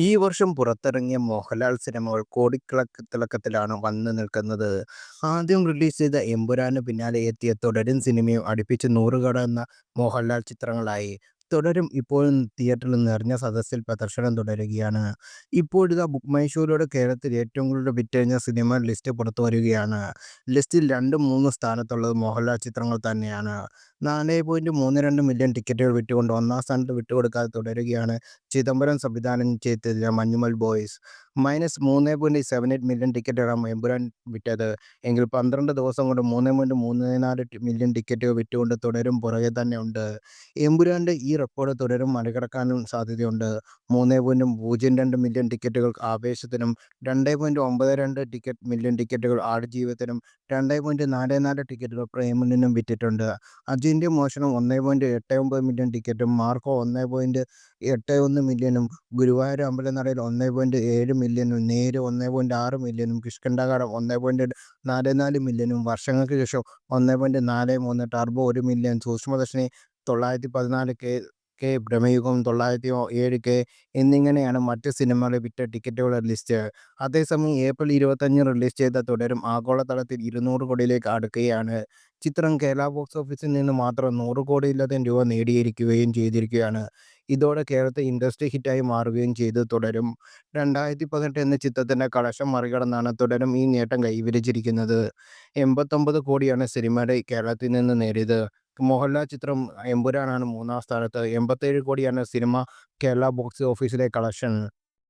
ഈ വർഷം പുറത്തിറങ്ങിയ മോഹൻലാൽ സിനിമകൾ തിളക്കത്തിലാണ് വന്നു നിൽക്കുന്നത്. ആദ്യം റിലീസ് ചെയ്ത എമ്പുരാന് പിന്നാലെ എത്തിയ തുടരും സിനിമയും അടുപ്പിച്ച് 100 കടന്ന മോഹൻലാൽ ചിത്രങ്ങളായി. തുടരും ഇപ്പോഴും തിയേറ്ററിൽ നിറഞ്ഞ സദസ്സിൽ പ്രദർശനം തുടരുകയാണ്. ഇപ്പോഴിതാ ബുക്ക് മൈ ഷോയിലൂടെ കേരളത്തിൽ ഏറ്റവും കൂടുതൽ വിറ്റഴിഞ്ഞ സിനിമ ലിസ്റ്റ് പുറത്തു വരികയാണ്. ലിസ്റ്റിൽ 2, 3 സ്ഥാനത്തുള്ളത് മോഹൻലാൽ ചിത്രങ്ങൾ തന്നെയാണ്. 4.32 മില്യൺ ടിക്കറ്റുകൾ വിറ്റുകൊണ്ട് ഒന്നാം സ്ഥാനത്ത് വിട്ടുകൊടുക്കാതെ തുടരുകയാണ് ചിദംബരം സംവിധാനം ചെയ്ത മഞ്ഞുമൽ ബോയ്സ്. -3.78 മില്യൺ ടിക്കറ്റാണ് എമ്പുരാൻ വിറ്റത്. എങ്കിൽ 12 ദിവസം കൊണ്ട് 3.34 മില്യൺ ടിക്കറ്റുകൾ വിറ്റുകൊണ്ട് തുടരും പുറകെ തന്നെ ഉണ്ട്. എമ്പുരാന്റെ ഈ റെക്കോർഡ് തുടരും മറികടക്കാനും സാധ്യതയുണ്ട്. 3.02 മില്യൺ ടിക്കറ്റുകൾ ആവേശത്തിനും, 2.92 മില്യൺ ടിക്കറ്റുകൾ ആടുജീവിതത്തിനും, 2.44 ടിക്കറ്റുകൾ പ്രേമലിനും വിറ്റിട്ടുണ്ട്. അജിന്റെ മോഷണം 1.89 മില്യൺ ടിക്കറ്റും, മാർക്കോ 1.81 മില്യണും, ഗുരുവായൂർ അമ്പലനടയിൽ 1.7 മില്യണും, നേര് 1.6 മില്യണും, കിഷ്കിന്ധാകാലം 1.44 മില്യണും, വർഷങ്ങൾക്ക് ശേഷം 1.43, Turbo 1 million, Sookshmadarshini 914 K, Bramayugam 907 K എന്നിങ്ങനെയാണ് മറ്റ് സിനിമകളെ വിറ്റ ടിക്കറ്റുകളുടെ ലിസ്റ്റ്. അതേസമയം ഏപ്രിൽ 25 റിലീസ് ചെയ്ത തുടരും ആഗോളതലത്തിൽ 200 കോടിയിലേക്ക് അടുക്കുകയാണ്. ചിത്രം കേരള ബോക്സ് ഓഫീസിൽ നിന്ന് മാത്രം 100 കോടിയിലധികം രൂപ നേടിയിരിക്കുകയും ചെയ്തിരിക്കുകയാണ്. ഇതോടെ കേരളത്തിൽ ഇൻഡസ്ട്രി ഹിറ്റായി മാറുകയും ചെയ്തു തുടരും. 2018 എന്ന ചിത്രത്തിന്റെ കളക്ഷൻ മറികടന്നാണ് തുടരും ഈ നേട്ടം കൈവരിച്ചിരിക്കുന്നത്. 89 കോടിയാണ് സിനിമയുടെ കേരളത്തിൽ നിന്ന് നേടിയത്. മോഹൻലാൽ ചിത്രം എമ്പുരാനാണ് മൂന്നാം സ്ഥാനത്ത്. 87 കോടിയാണ് സിനിമ കേരള ബോക്സ് ഓഫീസിലെ കളക്ഷൻ.